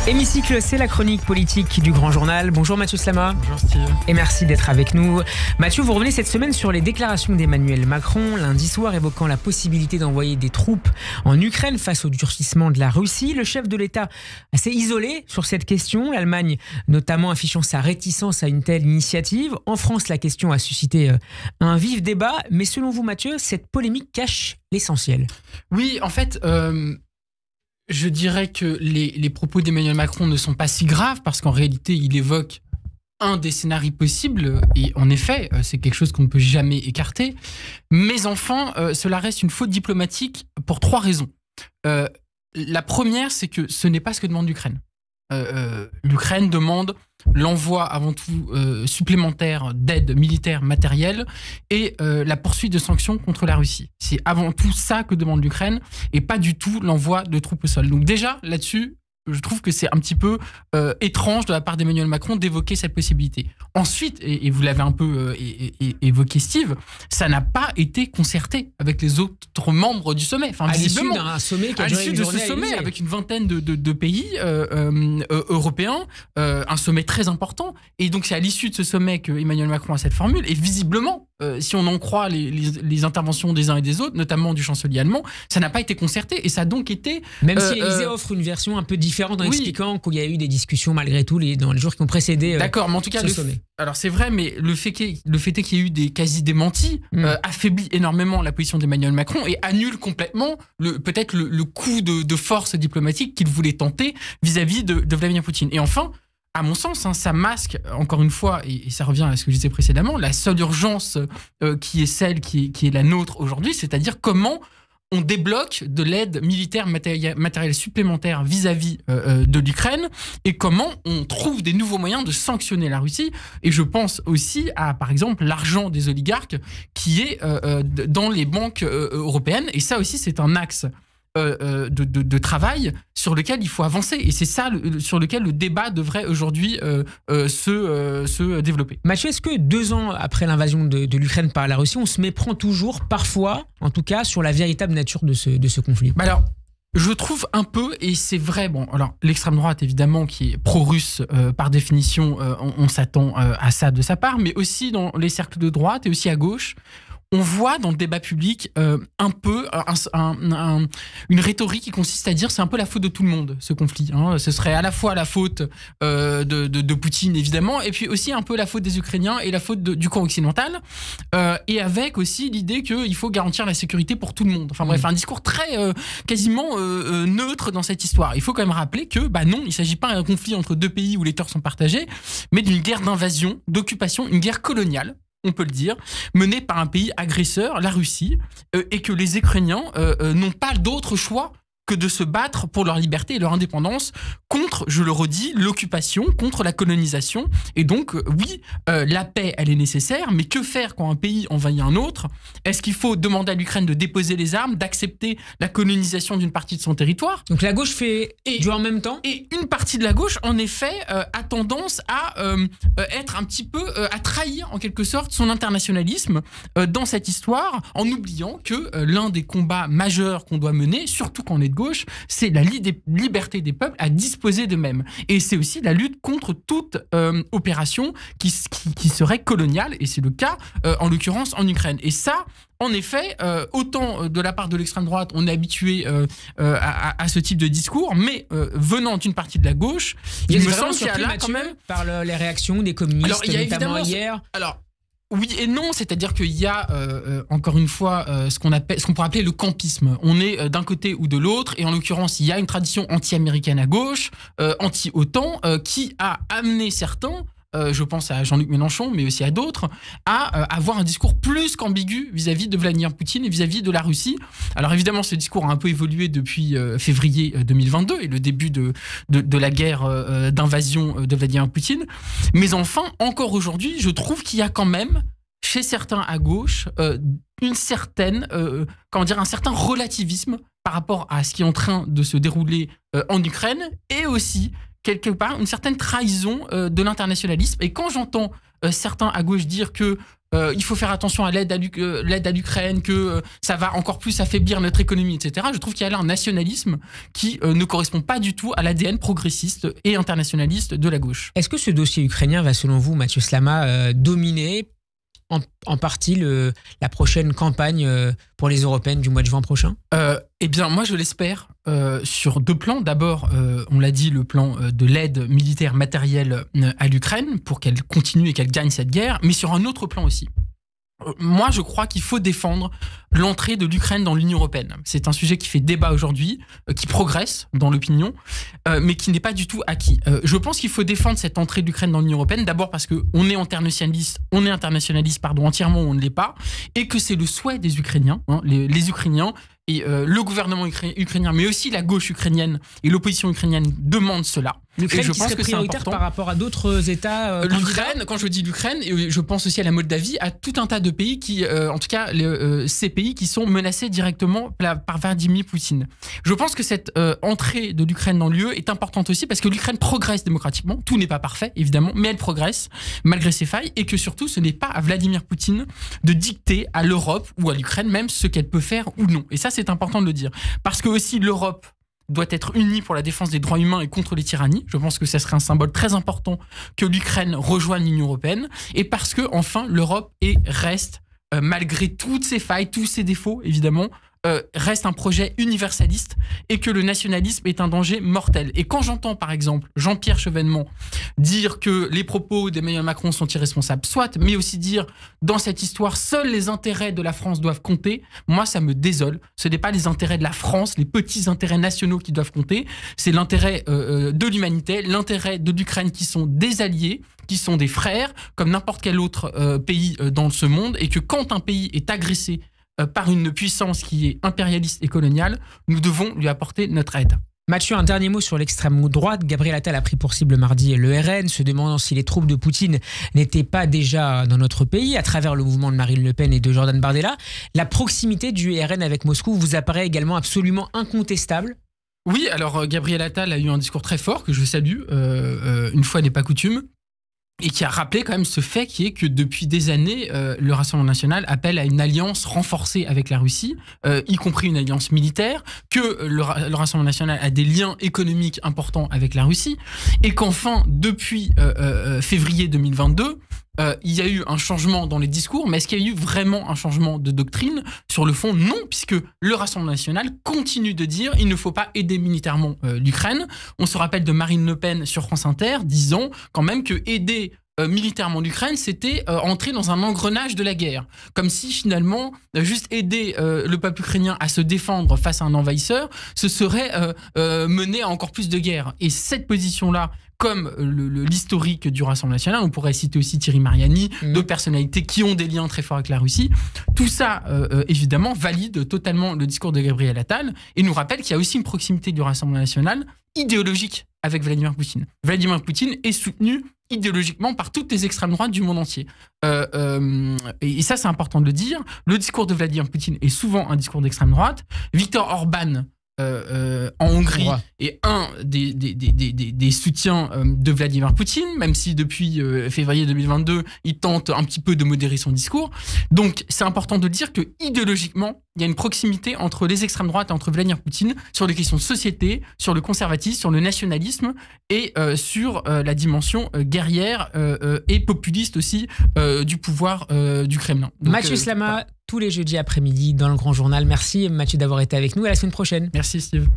Hémicycle, c'est la chronique politique du Grand Journal. Bonjour Mathieu Slama. Bonjour Steve. Et merci d'être avec nous. Mathieu, vous revenez cette semaine sur les déclarations d'Emmanuel Macron, lundi soir évoquant la possibilité d'envoyer des troupes en Ukraine face au durcissement de la Russie. Le chef de l'État assez isolé sur cette question, l'Allemagne notamment affichant sa réticence à une telle initiative. En France, la question a suscité un vif débat. Mais selon vous Mathieu, cette polémique cache l'essentiel. Oui, en fait... Je dirais que les propos d'Emmanuel Macron ne sont pas si graves parce qu'en réalité, il évoque un des scénarios possibles et en effet, c'est quelque chose qu'on ne peut jamais écarter. Mais enfin, cela reste une faute diplomatique pour 3 raisons. La première, c'est que ce n'est pas ce que demande l'Ukraine. L'Ukraine demande l'envoi avant tout supplémentaire d'aide militaire matérielle et la poursuite de sanctions contre la Russie. C'est avant tout ça que demande l'Ukraine et pas du tout l'envoi de troupes au sol. Donc déjà, là-dessus, je trouve que c'est un petit peu étrange de la part d'Emmanuel Macron d'évoquer cette possibilité. Ensuite, et vous l'avez un peu évoqué Steve, ça n'a pas été concerté avec les autres membres du sommet. Enfin, à l'issue d'un sommet qui a duré une journée de ce sommet, avec une vingtaine de pays européens, un sommet très important. Et donc c'est à l'issue de ce sommet que Emmanuel Macron a cette formule. Et visiblement, si on en croit les interventions des uns et des autres, notamment du chancelier allemand, ça n'a pas été concerté et ça a donc été... Même si l'Élysée offre une version un peu différente en expliquant qu'il y a eu des discussions malgré tout dans les jours qui ont précédé D'accord, mais en tout cas, ce sommet. Alors c'est vrai, mais le fait est qu'il y ait eu des quasi-démentis affaiblit énormément la position d'Emmanuel Macron et annule complètement peut-être le coup de force diplomatique qu'il voulait tenter vis-à-vis de Vladimir Poutine. Et enfin, à mon sens, ça masque, encore une fois, et ça revient à ce que je disais précédemment, la seule urgence qui est celle qui est la nôtre aujourd'hui, c'est-à-dire comment on débloque de l'aide militaire matérielle supplémentaire vis-à-vis de l'Ukraine et comment on trouve des nouveaux moyens de sanctionner la Russie. Et je pense aussi à, par exemple, l'argent des oligarques qui est dans les banques européennes. Et ça aussi, c'est un axe de travail sur lequel il faut avancer. Et c'est ça sur lequel le débat devrait aujourd'hui se développer. Mathieu, est-ce que 2 ans après l'invasion de l'Ukraine par la Russie, on se méprend toujours, parfois, en tout cas, sur la véritable nature de ce conflit ? Alors, je trouve un peu, et c'est vrai, bon, alors l'extrême droite, évidemment, qui est pro-russe, par définition, on s'attend à ça de sa part, mais aussi dans les cercles de droite et aussi à gauche, on voit dans le débat public un peu une rhétorique qui consiste à dire c'est un peu la faute de tout le monde, ce conflit. Ce serait à la fois la faute de Poutine, évidemment, et puis aussi un peu la faute des Ukrainiens et la faute du camp occidental, et avec aussi l'idée qu'il faut garantir la sécurité pour tout le monde. Enfin bref, un discours très quasiment neutre dans cette histoire. Il faut quand même rappeler que non, il ne s'agit pas d'un conflit entre 2 pays où les torts sont partagés, mais d'une guerre d'invasion, d'occupation, une guerre coloniale, on peut le dire, menée par un pays agresseur, la Russie, et que les Ukrainiens n'ont pas d'autre choix que de se battre pour leur liberté et leur indépendance contre, je le redis, l'occupation, contre la colonisation. Et donc, oui, la paix, elle est nécessaire, mais que faire quand un pays envahit un autre ? Est-ce qu'il faut demander à l'Ukraine de déposer les armes, d'accepter la colonisation d'une partie de son territoire ? Donc la gauche fait du en même temps ? Et une partie de la gauche, en effet, a tendance à être un petit peu, à trahir en quelque sorte son internationalisme dans cette histoire, en oubliant que l'un des combats majeurs qu'on doit mener, surtout quand on est de gauche, c'est la liberté des peuples à disposer d'eux-mêmes. Et c'est aussi la lutte contre toute opération qui serait coloniale, et c'est le cas en l'occurrence en Ukraine. Et ça, en effet, autant de la part de l'extrême droite, on est habitué à ce type de discours, mais venant d'une partie de la gauche, il me semble qu'il y a là quand même... par les réactions des communistes, alors, il y a notamment hier. Alors, oui et non, c'est-à-dire qu'il y a encore une fois ce qu'on pourrait appeler le campisme. On est d'un côté ou de l'autre, et en l'occurrence, il y a une tradition anti-américaine à gauche, anti-OTAN, qui a amené certains, je pense à Jean-Luc Mélenchon, mais aussi à d'autres, à avoir un discours plus qu'ambigu vis-à-vis de Vladimir Poutine et vis-à-vis de la Russie. Alors évidemment, ce discours a un peu évolué depuis février 2022 et le début de la guerre d'invasion de Vladimir Poutine. Mais enfin, encore aujourd'hui, je trouve qu'il y a quand même, chez certains à gauche, un certain relativisme par rapport à ce qui est en train de se dérouler en Ukraine, et aussi quelque part une certaine trahison de l'internationalisme. Et quand j'entends certains à gauche dire que il faut faire attention à l'aide à l'Ukraine, que ça va encore plus affaiblir notre économie, etc. Je trouve qu'il y a là un nationalisme qui ne correspond pas du tout à l'ADN progressiste et internationaliste de la gauche. Est-ce que ce dossier ukrainien va, selon vous, Mathieu Slama, dominer en partie la prochaine campagne pour les européennes du mois de juin prochain? Eh bien, moi, je l'espère sur 2 plans. D'abord, on l'a dit, le plan de l'aide militaire matérielle à l'Ukraine pour qu'elle continue et qu'elle gagne cette guerre, mais sur un autre plan aussi. Moi, je crois qu'il faut défendre l'entrée de l'Ukraine dans l'Union européenne. C'est un sujet qui fait débat aujourd'hui, qui progresse dans l'opinion, mais qui n'est pas du tout acquis. Je pense qu'il faut défendre cette entrée de l'Ukraine dans l'Union européenne, d'abord parce qu'on est internationaliste, entièrement, on ne l'est pas, et que c'est le souhait des Ukrainiens, les Ukrainiens, et le gouvernement ukrainien, mais aussi la gauche ukrainienne et l'opposition ukrainienne demandent cela. L'Ukraine je qui pense serait que c'est prioritaire important. par rapport à d'autres États L'Ukraine, quand je dis l'Ukraine, et je pense aussi à la Moldavie, à tout un tas de pays qui, en tout cas, ces pays qui sont menacés directement par Vladimir Poutine. Je pense que cette entrée de l'Ukraine dans l'UE est importante aussi parce que l'Ukraine progresse démocratiquement. Tout n'est pas parfait, évidemment, mais elle progresse malgré ses failles et que surtout, ce n'est pas à Vladimir Poutine de dicter à l'Europe ou à l'Ukraine même ce qu'elle peut faire ou non. Et ça, c'est important de le dire. Parce que aussi, l'Europe doit être unie pour la défense des droits humains et contre les tyrannies. Je pense que ça serait un symbole très important que l'Ukraine rejoigne l'Union européenne. Et parce que, enfin, l'Europe reste, malgré toutes ses failles, tous ses défauts, évidemment, reste un projet universaliste et que le nationalisme est un danger mortel. Et quand j'entends, par exemple, Jean-Pierre Chevènement dire que les propos d'Emmanuel Macron sont irresponsables, soit, mais aussi dire, dans cette histoire, seuls les intérêts de la France doivent compter, moi, ça me désole. Ce n'est pas les intérêts de la France, les petits intérêts nationaux qui doivent compter, c'est l'intérêt de l'humanité, l'intérêt de l'Ukraine qui sont des alliés, qui sont des frères, comme n'importe quel autre pays dans ce monde, et que quand un pays est agressé par une puissance qui est impérialiste et coloniale, nous devons lui apporter notre aide. Mathieu, un dernier mot sur l'extrême droite. Gabriel Attal a pris pour cible mardi le RN, se demandant si les troupes de Poutine n'étaient pas déjà dans notre pays, à travers le mouvement de Marine Le Pen et de Jordan Bardella. La proximité du RN avec Moscou vous apparaît également absolument incontestable? Oui, alors Gabriel Attal a eu un discours très fort que je salue, une fois n'est pas coutume, et qui a rappelé quand même ce fait qui est que depuis des années, le Rassemblement national appelle à une alliance renforcée avec la Russie, y compris une alliance militaire, que le Rassemblement national a des liens économiques importants avec la Russie, et qu'enfin, depuis février 2022, il y a eu un changement dans les discours, mais est-ce qu'il y a eu vraiment un changement de doctrine? Sur le fond, non, puisque le Rassemblement national continue de dire il ne faut pas aider militairement l'Ukraine. On se rappelle de Marine Le Pen sur France Inter disant quand même que aider militairement l'Ukraine, c'était entrer dans un engrenage de la guerre. Comme si finalement, juste aider le peuple ukrainien à se défendre face à un envahisseur, ce serait mener à encore plus de guerre. Et cette position-là, comme l'historique du Rassemblement national, on pourrait citer aussi Thierry Mariani, d'autres personnalités qui ont des liens très forts avec la Russie. Tout ça, évidemment, valide totalement le discours de Gabriel Attal et nous rappelle qu'il y a aussi une proximité du Rassemblement national idéologique avec Vladimir Poutine. Vladimir Poutine est soutenu idéologiquement par toutes les extrêmes droites du monde entier. Et ça, c'est important de le dire. Le discours de Vladimir Poutine est souvent un discours d'extrême droite. Viktor Orban, en Hongrie, est un des soutiens de Vladimir Poutine, même si depuis février 2022, il tente un petit peu de modérer son discours. Donc, c'est important de dire que idéologiquement, il y a une proximité entre les extrêmes droites et entre Vladimir Poutine sur les questions de société, sur le conservatisme, sur le nationalisme et sur la dimension guerrière et populiste aussi du pouvoir du Kremlin. Donc, Mathieu Slama, tous les jeudis après-midi dans le Grand Journal. Merci Mathieu d'avoir été avec nous. À la semaine prochaine. Merci Steve.